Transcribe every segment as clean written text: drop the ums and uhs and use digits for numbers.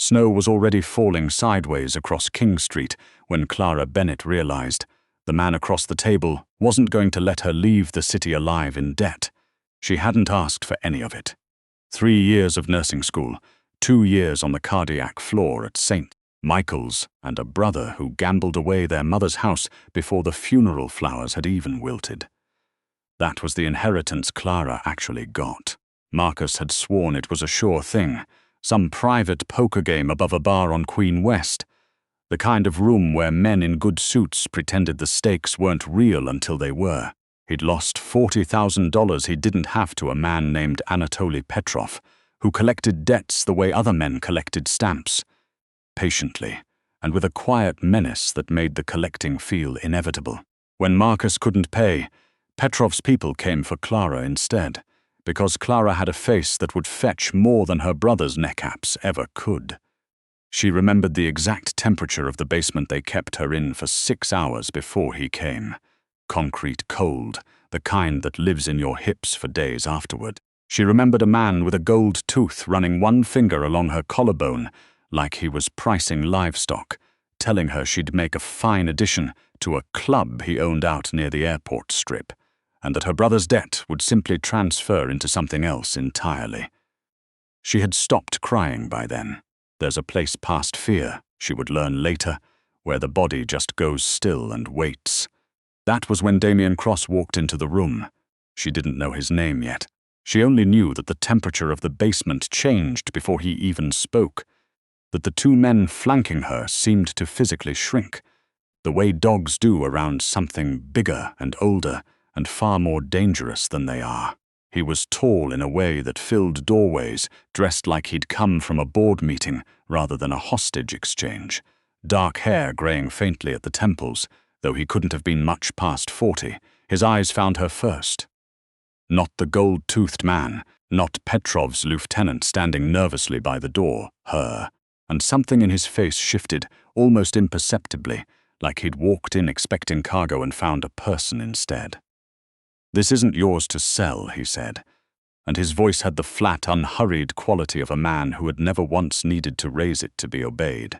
Snow was already falling sideways across King Street when Clara Bennett realized the man across the table wasn't going to let her leave the city alive in debt. She hadn't asked for any of it. 3 years of nursing school, 2 years on the cardiac floor at St. Michael's, and a brother who gambled away their mother's house before the funeral flowers had even wilted. That was the inheritance Clara actually got. Marcus had sworn it was a sure thing, some private poker game above a bar on Queen West, the kind of room where men in good suits pretended the stakes weren't real until they were. He'd lost $40,000 he didn't have to a man named Anatoly Petrov, who collected debts the way other men collected stamps, patiently, and with a quiet menace that made the collecting feel inevitable. When Marcus couldn't pay, Petrov's people came for Clara instead, because Clara had a face that would fetch more than her brother's neckapps ever could. She remembered the exact temperature of the basement they kept her in for 6 hours before he came. Concrete cold, the kind that lives in your hips for days afterward. She remembered a man with a gold tooth running one finger along her collarbone like he was pricing livestock, telling her she'd make a fine addition to a club he owned out near the airport strip, and that her brother's debt would simply transfer into something else entirely. She had stopped crying by then. There's a place past fear, she would learn later, where the body just goes still and waits. That was when Damian Cross walked into the room. She didn't know his name yet. She only knew that the temperature of the basement changed before he even spoke, that the 2 men flanking her seemed to physically shrink, the way dogs do around something bigger and older and far more dangerous than they are. He was tall in a way that filled doorways, dressed like he'd come from a board meeting rather than a hostage exchange, dark hair graying faintly at the temples, though he couldn't have been much past 40. His eyes found her first. Not the gold-toothed man, not Petrov's lieutenant standing nervously by the door, her, and something in his face shifted, almost imperceptibly, like he'd walked in expecting cargo and found a person instead. "This isn't yours to sell," he said, and his voice had the flat, unhurried quality of a man who had never once needed to raise it to be obeyed.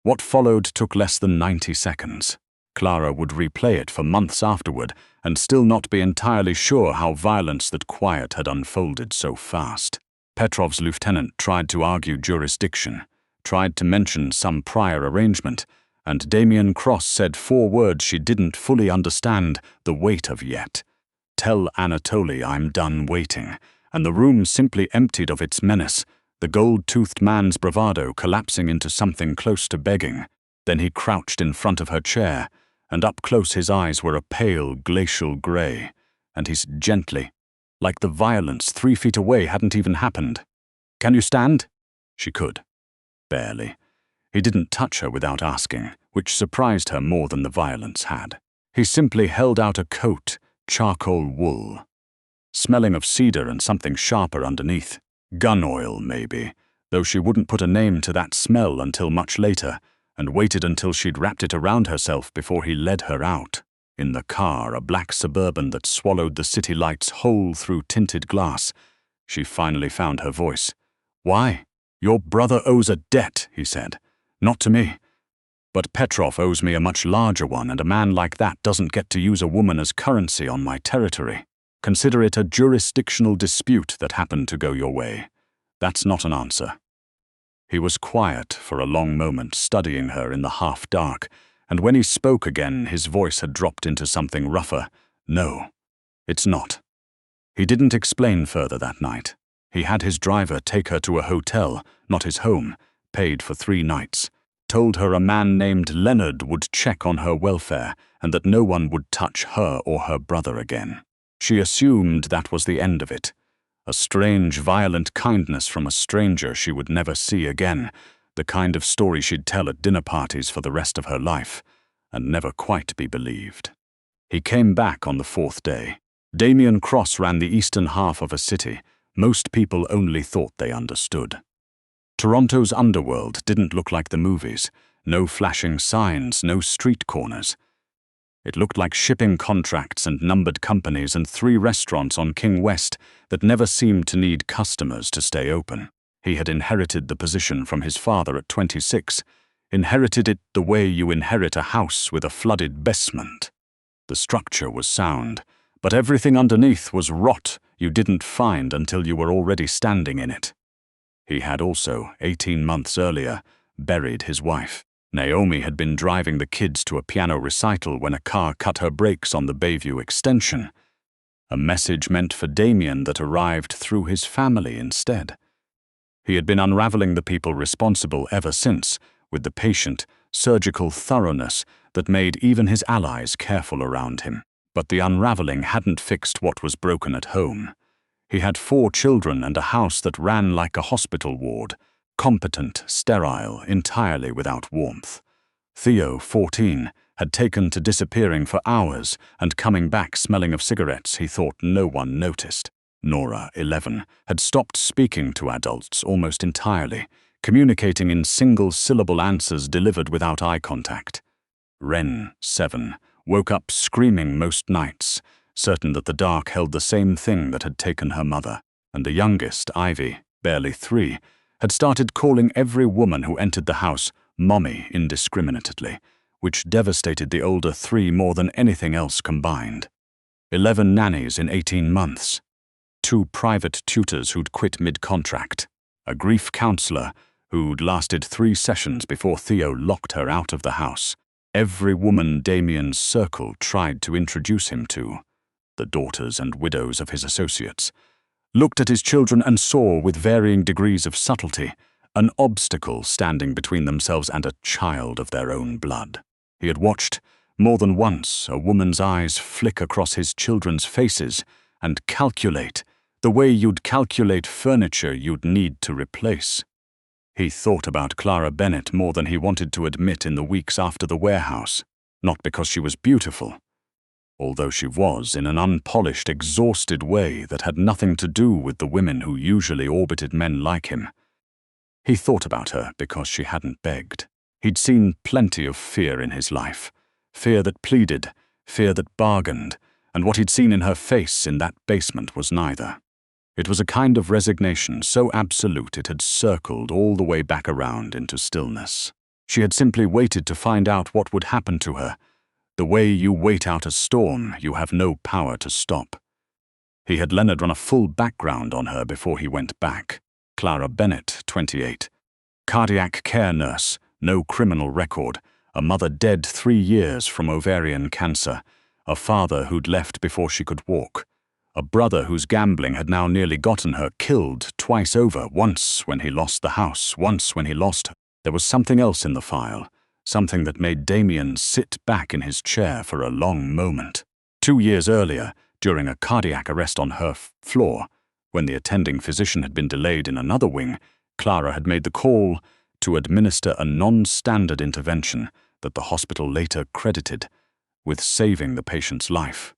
What followed took less than 90 seconds. Clara would replay it for months afterward and still not be entirely sure how violence that quiet had unfolded so fast. Petrov's lieutenant tried to argue jurisdiction, tried to mention some prior arrangement, and Damian Cross said 4 words she didn't fully understand the weight of yet. "Tell Anatoly I'm done waiting," and the room simply emptied of its menace, the gold-toothed man's bravado collapsing into something close to begging. Then he crouched in front of her chair, and up close his eyes were a pale, glacial gray, and he said gently, like the violence 3 feet away hadn't even happened, "Can you stand?" She could. Barely. He didn't touch her without asking, which surprised her more than the violence had. He simply held out a coat, charcoal wool, smelling of cedar and something sharper underneath. Gun oil, maybe, though she wouldn't put a name to that smell until much later, and waited until she'd wrapped it around herself before he led her out. In the car, a black Suburban that swallowed the city lights whole through tinted glass, she finally found her voice. "Why? Your brother owes a debt," he said. "Not to me. But Petrov owes me a much larger one, and a man like that doesn't get to use a woman as currency on my territory. Consider it a jurisdictional dispute that happened to go your way. That's not an answer." He was quiet for a long moment, studying her in the half-dark, and when he spoke again, his voice had dropped into something rougher. "No, it's not." He didn't explain further that night. He had his driver take her to a hotel, not his home, paid for 3 nights. Told her a man named Leonard would check on her welfare and that no one would touch her or her brother again. She assumed that was the end of it. A strange, violent kindness from a stranger she would never see again, the kind of story she'd tell at dinner parties for the rest of her life, and never quite be believed. He came back on the 4th day. Damian Cross ran the eastern half of a city most people only thought they understood. Toronto's underworld didn't look like the movies. No flashing signs, no street corners. It looked like shipping contracts and numbered companies and 3 restaurants on King West that never seemed to need customers to stay open. He had inherited the position from his father at 26, inherited it the way you inherit a house with a flooded basement. The structure was sound, but everything underneath was rot you didn't find until you were already standing in it. He had also, 18 months earlier, buried his wife. Naomi had been driving the kids to a piano recital when a car cut her brakes on the Bayview extension. A message meant for Damian that arrived through his family instead. He had been unraveling the people responsible ever since, with the patient, surgical thoroughness that made even his allies careful around him. But the unraveling hadn't fixed what was broken at home. He had 4 children and a house that ran like a hospital ward, competent, sterile, entirely without warmth. Theo, 14, had taken to disappearing for hours and coming back smelling of cigarettes he thought no one noticed. Nora, 11, had stopped speaking to adults almost entirely, communicating in single-syllable answers delivered without eye contact. Ren, 7, woke up screaming most nights, certain that the dark held the same thing that had taken her mother. And the youngest, Ivy, barely 3, had started calling every woman who entered the house Mommy indiscriminately, which devastated the older 3 more than anything else combined. 11 nannies in 18 months. 2 private tutors who'd quit mid-contract. A grief counselor who'd lasted 3 sessions before Theo locked her out of the house. Every woman Damian's circle tried to introduce him to, the daughters and widows of his associates, looked at his children and saw, with varying degrees of subtlety, an obstacle standing between themselves and a child of their own blood. He had watched, more than once, a woman's eyes flick across his children's faces and calculate, the way you'd calculate furniture you'd need to replace. He thought about Clara Bennett more than he wanted to admit in the weeks after the warehouse, not because she was beautiful, although she was in an unpolished, exhausted way that had nothing to do with the women who usually orbited men like him. He thought about her because she hadn't begged. He'd seen plenty of fear in his life, fear that pleaded, fear that bargained, and what he'd seen in her face in that basement was neither. It was a kind of resignation so absolute it had circled all the way back around into stillness. She had simply waited to find out what would happen to her. The way you wait out a storm you have no power to stop. He had Leonard run a full background on her before he went back. Clara Bennett, 28. Cardiac care nurse, no criminal record, a mother dead 3 years from ovarian cancer, a father who'd left before she could walk, a brother whose gambling had now nearly gotten her killed twice over, once when he lost the house, once when he lost her. There was something else in the file, something that made Damian sit back in his chair for a long moment. 2 years earlier, during a cardiac arrest on her floor, when the attending physician had been delayed in another wing, Clara had made the call to administer a non-standard intervention that the hospital later credited with saving the patient's life.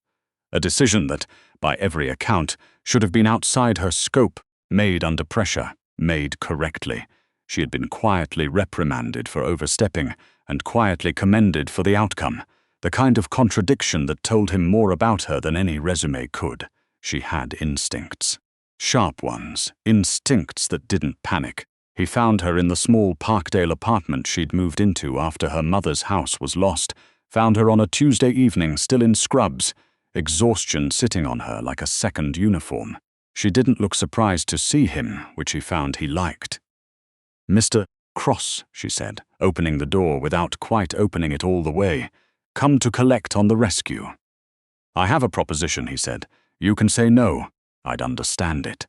A decision that, by every account, should have been outside her scope, made under pressure, made correctly. She had been quietly reprimanded for overstepping and quietly commended for the outcome, the kind of contradiction that told him more about her than any resume could. She had instincts. Sharp ones, instincts that didn't panic. He found her in the small Parkdale apartment she'd moved into after her mother's house was lost, found her on a Tuesday evening still in scrubs, exhaustion sitting on her like a second uniform. She didn't look surprised to see him, which he found he liked. "Mr. Cross," she said, opening the door without quite opening it all the way. "Come to collect on the rescue." "I have a proposition," he said. "You can say no. I'd understand it."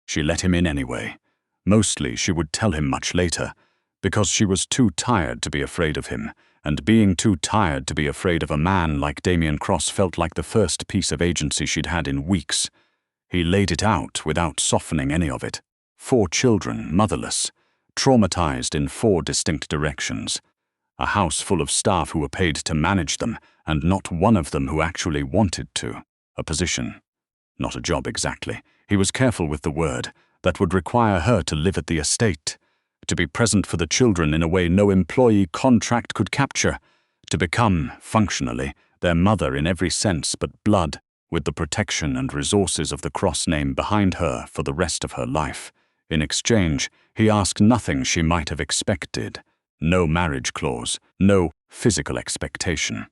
She let him in anyway. Mostly she would tell him much later, because she was too tired to be afraid of him, and being too tired to be afraid of a man like Damian Cross felt like the first piece of agency she'd had in weeks. He laid it out without softening any of it. 4 children, motherless, traumatized in 4 distinct directions. A house full of staff who were paid to manage them, and not one of them who actually wanted to. A position. Not a job exactly. He was careful with the word. That would require her to live at the estate, to be present for the children in a way no employee contract could capture, to become, functionally, their mother in every sense but blood, with the protection and resources of the Cross name behind her for the rest of her life. In exchange, he asked nothing she might have expected. No marriage clause, no physical expectation.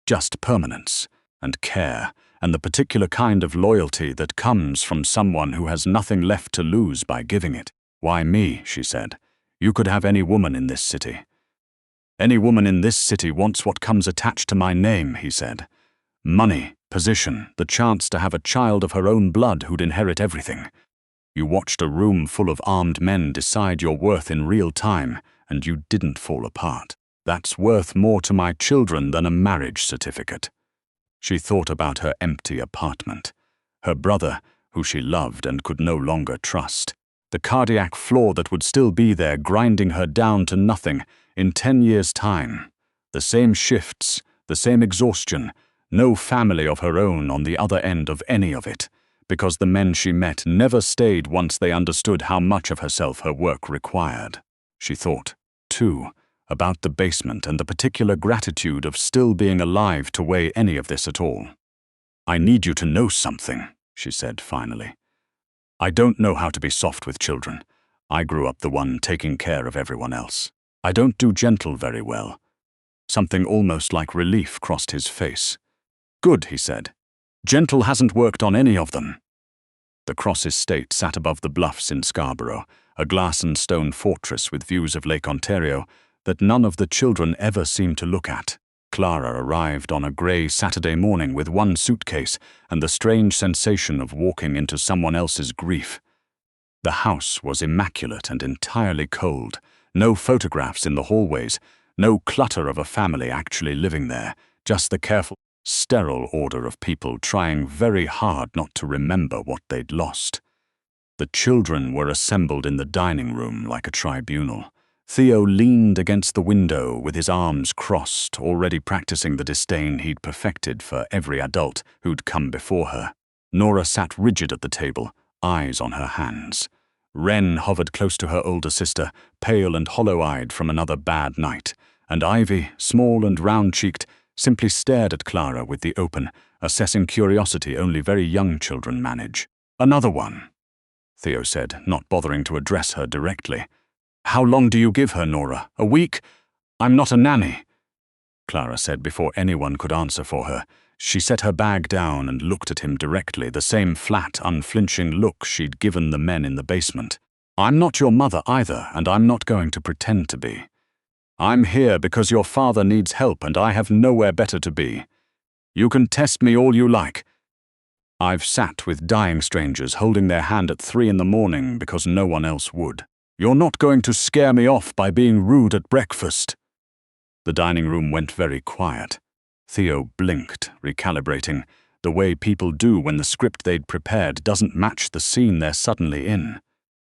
Just permanence and care and the particular kind of loyalty that comes from someone who has nothing left to lose by giving it. "Why me?" she said. "You could have any woman in this city." "Any woman in this city wants what comes attached to my name," he said. "Money, position, the chance to have a child of her own blood who'd inherit everything. You watched a room full of armed men decide your worth in real time, and you didn't fall apart. That's worth more to my children than a marriage certificate." She thought about her empty apartment, her brother, who she loved and could no longer trust, the cardiac flaw that would still be there grinding her down to nothing in 10 years' time. The same shifts, the same exhaustion, no family of her own on the other end of any of it, because the men she met never stayed once they understood how much of herself her work required. She thought, too, about the basement and the particular gratitude of still being alive to weigh any of this at all. "I need you to know something," she said finally. "I don't know how to be soft with children. I grew up the one taking care of everyone else. I don't do gentle very well." Something almost like relief crossed his face. "Good," he said. "Gentle hasn't worked on any of them." The Cross estate sat above the bluffs in Scarborough, a glass and stone fortress with views of Lake Ontario that none of the children ever seemed to look at. Clara arrived on a grey Saturday morning with one suitcase and the strange sensation of walking into someone else's grief. The house was immaculate and entirely cold, no photographs in the hallways, no clutter of a family actually living there, just the careful, sterile order of people trying very hard not to remember what they'd lost. The children were assembled in the dining room like a tribunal. Theo leaned against the window with his arms crossed, already practicing the disdain he'd perfected for every adult who'd come before her. Nora sat rigid at the table, eyes on her hands. Wren hovered close to her older sister, pale and hollow-eyed from another bad night, and Ivy, small and round-cheeked, simply stared at Clara with the open, assessing curiosity only very young children manage. "Another one," Theo said, not bothering to address her directly. "How long do you give her, Nora? A week? I'm not a nanny," Clara said before anyone could answer for her. She set her bag down and looked at him directly, the same flat, unflinching look she'd given the men in the basement. "I'm not your mother either, and I'm not going to pretend to be. I'm here because your father needs help and I have nowhere better to be. You can test me all you like. I've sat with dying strangers holding their hand at 3 in the morning because no one else would. You're not going to scare me off by being rude at breakfast." The dining room went very quiet. Theo blinked, recalibrating, the way people do when the script they'd prepared doesn't match the scene they're suddenly in.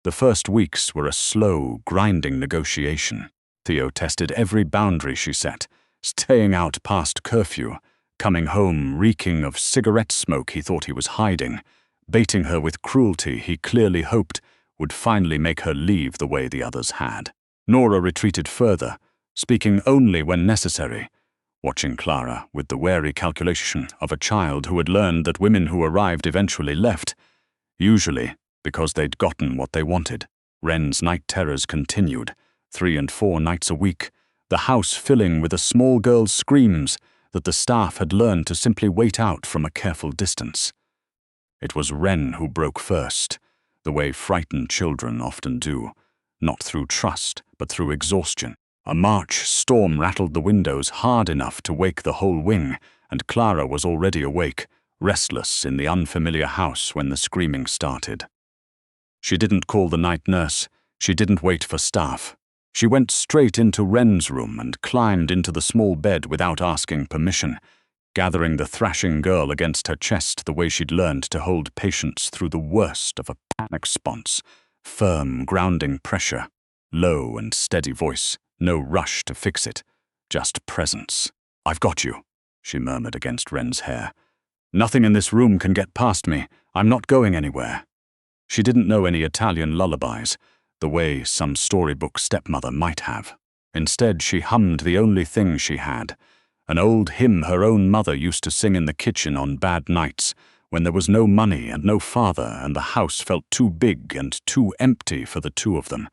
The first weeks were a slow, grinding negotiation. Theo tested every boundary she set, staying out past curfew, coming home reeking of cigarette smoke he thought he was hiding, baiting her with cruelty he clearly hoped would finally make her leave the way the others had. Nora retreated further, speaking only when necessary, watching Clara with the wary calculation of a child who had learned that women who arrived eventually left, usually because they'd gotten what they wanted. Wren's night terrors continued, 3 and 4 nights a week, the house filling with a small girl's screams that the staff had learned to simply wait out from a careful distance. It was Wren who broke first, the way frightened children often do, not through trust, but through exhaustion. A March storm rattled the windows hard enough to wake the whole wing, and Clara was already awake, restless in the unfamiliar house when the screaming started. She didn't call the night nurse. She didn't wait for staff. She went straight into Wren's room and climbed into the small bed without asking permission, gathering the thrashing girl against her chest the way she'd learned to hold patients through the worst of a panic response. Firm, grounding pressure, low and steady voice, no rush to fix it, just presence. "I've got you," she murmured against Wren's hair. "Nothing in this room can get past me. I'm not going anywhere." She didn't know any Italian lullabies, the way some storybook stepmother might have. Instead, she hummed the only thing she had, an old hymn her own mother used to sing in the kitchen on bad nights, when there was no money and no father and the house felt too big and too empty for the two of them.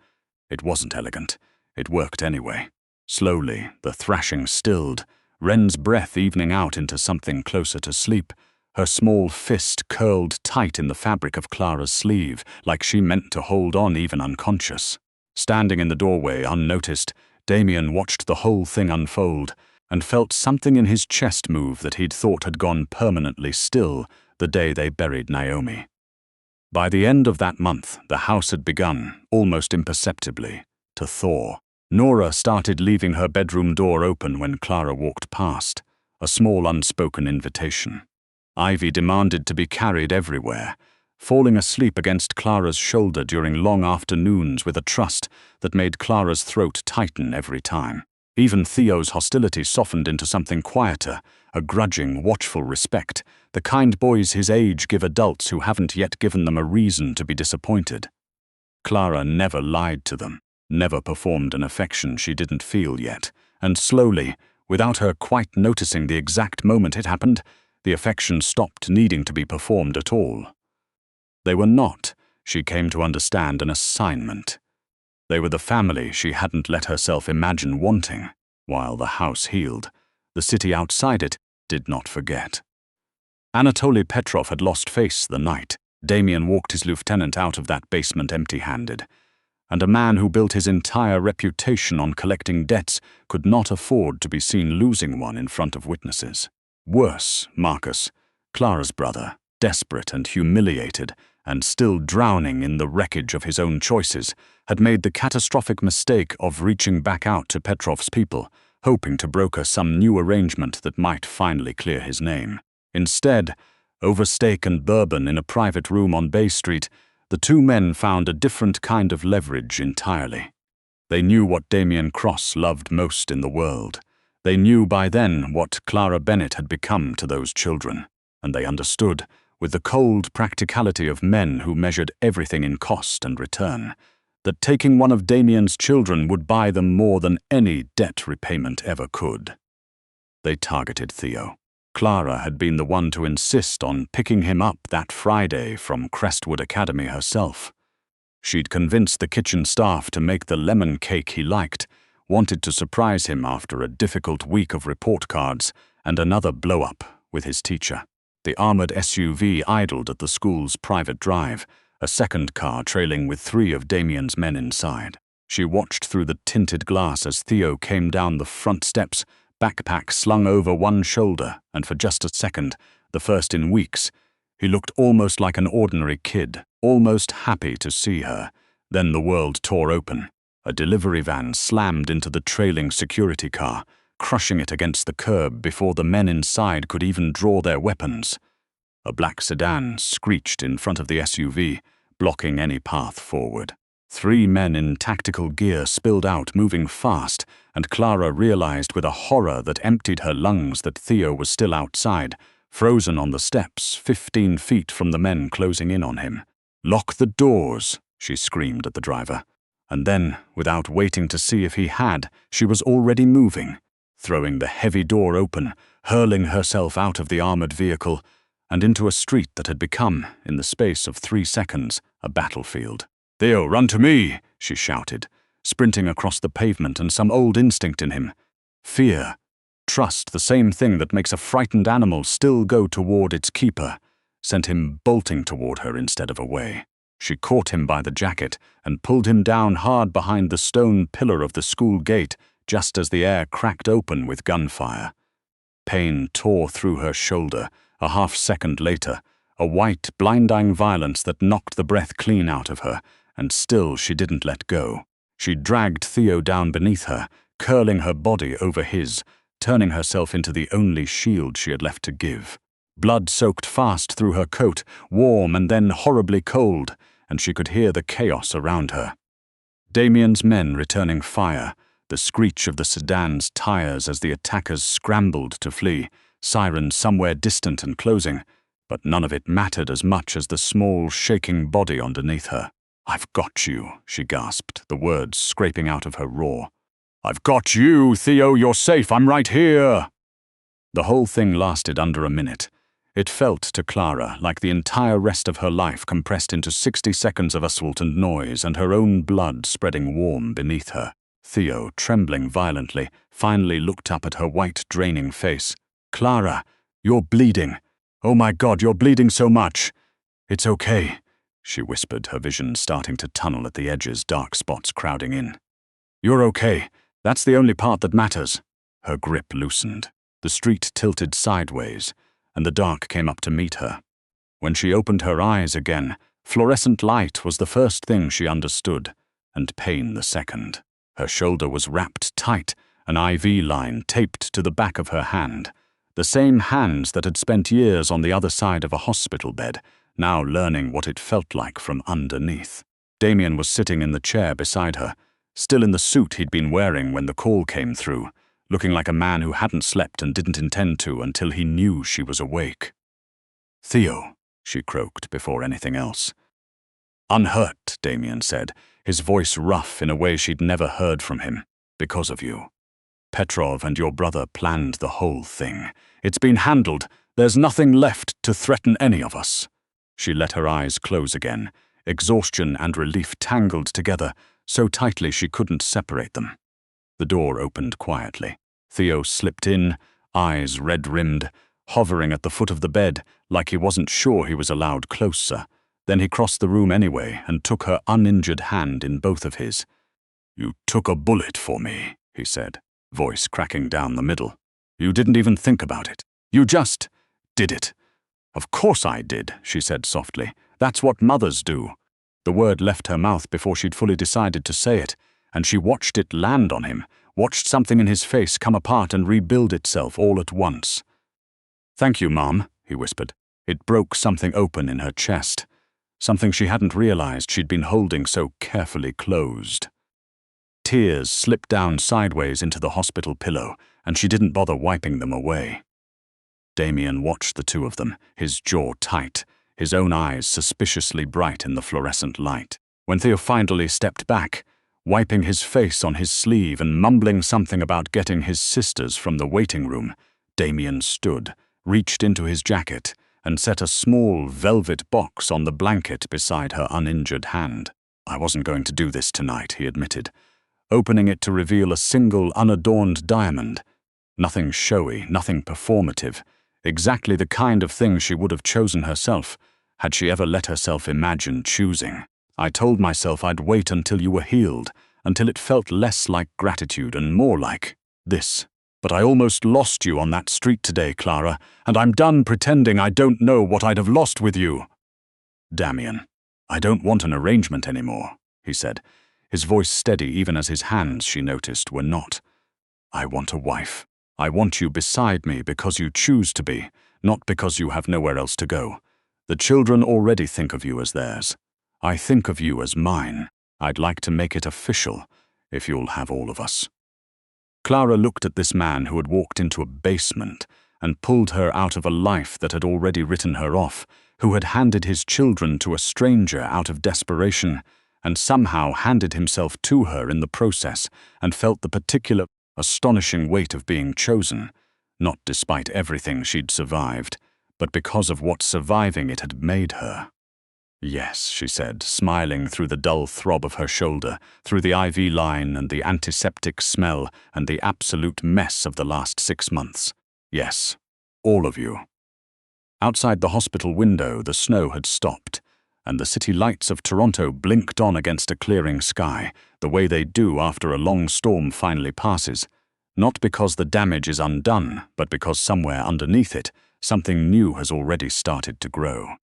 It wasn't elegant. It worked anyway. Slowly, the thrashing stilled, Wren's breath evening out into something closer to sleep, her small fist curled tight in the fabric of Clara's sleeve, like she meant to hold on even unconscious. Standing in the doorway, unnoticed, Damian watched the whole thing unfold and felt something in his chest move that he'd thought had gone permanently still the day they buried Naomi. By the end of that month, the house had begun, almost imperceptibly, to thaw. Nora started leaving her bedroom door open when Clara walked past, a small unspoken invitation. Ivy demanded to be carried everywhere, falling asleep against Clara's shoulder during long afternoons with a trust that made Clara's throat tighten every time. Even Theo's hostility softened into something quieter, a grudging, watchful respect, the kind boys his age give adults who haven't yet given them a reason to be disappointed. Clara never lied to them, never performed an affection she didn't feel yet, and slowly, without her quite noticing the exact moment it happened, the affection stopped needing to be performed at all. They were not, she came to understand, an assignment. They were the family she hadn't let herself imagine wanting, while the house healed. The city outside it did not forget. Anatoly Petrov had lost face the night Damian walked his lieutenant out of that basement empty-handed, and a man who built his entire reputation on collecting debts could not afford to be seen losing one in front of witnesses. Worse, Marcus, Clara's brother, desperate and humiliated, and still drowning in the wreckage of his own choices, had made the catastrophic mistake of reaching back out to Petrov's people, hoping to broker some new arrangement that might finally clear his name. Instead, over steak and bourbon in a private room on Bay Street, the two men found a different kind of leverage entirely. They knew what Damian Cross loved most in the world. They knew by then what Clara Bennett had become to those children, and they understood, with the cold practicality of men who measured everything in cost and return, that taking one of Damian's children would buy them more than any debt repayment ever could. They targeted Theo. Clara had been the one to insist on picking him up that Friday from Crestwood Academy herself. She'd convinced the kitchen staff to make the lemon cake he liked, wanted to surprise him after a difficult week of report cards and another blow-up with his teacher. The armored SUV idled at the school's private drive, a second car trailing with 3 of Damian's men inside. She watched through the tinted glass as Theo came down the front steps, backpack slung over one shoulder, and for just a second, the first in weeks, he looked almost like an ordinary kid, almost happy to see her. Then the world tore open. A delivery van slammed into the trailing security car, crushing it against the curb before the men inside could even draw their weapons. A black sedan screeched in front of the SUV, blocking any path forward. 3 men in tactical gear spilled out, moving fast, and Clara realized with a horror that emptied her lungs that Theo was still outside, frozen on the steps, 15 feet from the men closing in on him. "Lock the doors," she screamed at the driver. And then, without waiting to see if he had, she was already moving, throwing the heavy door open, hurling herself out of the armored vehicle, and into a street that had become, in the space of 3 seconds, a battlefield. "Theo, run to me!" she shouted, sprinting across the pavement, and some old instinct in him, fear, trust, the same thing that makes a frightened animal still go toward its keeper, sent him bolting toward her instead of away. She caught him by the jacket and pulled him down hard behind the stone pillar of the school gate just as the air cracked open with gunfire. Pain tore through her shoulder. A half-second later, a white, blinding violence that knocked the breath clean out of her, and still she didn't let go. She dragged Theo down beneath her, curling her body over his, turning herself into the only shield she had left to give. Blood soaked fast through her coat, warm and then horribly cold, and she could hear the chaos around her. Damian's men returning fire, the screech of the sedan's tires as the attackers scrambled to flee, sirens somewhere distant and closing, but none of it mattered as much as the small, shaking body underneath her. "I've got you," she gasped, the words scraping out of her roar. "I've got you, Theo, you're safe, I'm right here." The whole thing lasted under a minute. It felt to Clara like the entire rest of her life compressed into 60 seconds of assault and noise, and her own blood spreading warm beneath her. Theo, trembling violently, finally looked up at her white, draining face. "Clara, you're bleeding. Oh my God, you're bleeding so much." "It's okay," she whispered, her vision starting to tunnel at the edges, dark spots crowding in. "You're okay. That's the only part that matters." Her grip loosened. The street tilted sideways, and the dark came up to meet her. When she opened her eyes again, fluorescent light was the first thing she understood, and pain the second. Her shoulder was wrapped tight, an IV line taped to the back of her hand. The same hands that had spent years on the other side of a hospital bed, now learning what it felt like from underneath. Damian was sitting in the chair beside her, still in the suit he'd been wearing when the call came through, looking like a man who hadn't slept and didn't intend to until he knew she was awake. "Theo," she croaked before anything else. "Unhurt," Damian said, his voice rough in a way she'd never heard from him. "Because of you. Petrov and your brother planned the whole thing. It's been handled. There's nothing left to threaten any of us." She let her eyes close again, exhaustion and relief tangled together so tightly she couldn't separate them. The door opened quietly. Theo slipped in, eyes red-rimmed, hovering at the foot of the bed like he wasn't sure he was allowed closer. Then he crossed the room anyway and took her uninjured hand in both of his. "You took a bullet for me," he said, voice cracking down the middle. "You didn't even think about it. You just did it." "Of course I did," she said softly. "That's what mothers do." The word left her mouth before she'd fully decided to say it, and she watched it land on him, watched something in his face come apart and rebuild itself all at once. "Thank you, Mom," he whispered. It broke something open in her chest, something she hadn't realized she'd been holding so carefully closed. Tears slipped down sideways into the hospital pillow, and she didn't bother wiping them away. Damian watched the two of them, his jaw tight, his own eyes suspiciously bright in the fluorescent light. When Theo finally stepped back, wiping his face on his sleeve and mumbling something about getting his sisters from the waiting room, Damian stood, reached into his jacket, and set a small velvet box on the blanket beside her uninjured hand. "I wasn't going to do this tonight," he admitted, opening it to reveal a single unadorned diamond. Nothing showy, nothing performative, exactly the kind of thing she would have chosen herself, had she ever let herself imagine choosing. "I told myself I'd wait until you were healed, until it felt less like gratitude and more like this. But I almost lost you on that street today, Clara, and I'm done pretending I don't know what I'd have lost with you." "Damian, I don't want an arrangement anymore," he said, his voice steady even as his hands, she noticed, were not. "I want a wife. I want you beside me because you choose to be, not because you have nowhere else to go. The children already think of you as theirs. I think of you as mine. I'd like to make it official, if you'll have all of us." Clara looked at this man who had walked into a basement and pulled her out of a life that had already written her off, who had handed his children to a stranger out of desperation, and somehow handed himself to her in the process, and felt the particular, astonishing weight of being chosen, not despite everything she'd survived, but because of what surviving it had made her. "Yes," she said, smiling through the dull throb of her shoulder, through the IV line and the antiseptic smell and the absolute mess of the last 6 months. "Yes, all of you." Outside the hospital window, the snow had stopped, and the city lights of Toronto blinked on against a clearing sky, the way they do after a long storm finally passes, not because the damage is undone, but because somewhere underneath it, something new has already started to grow.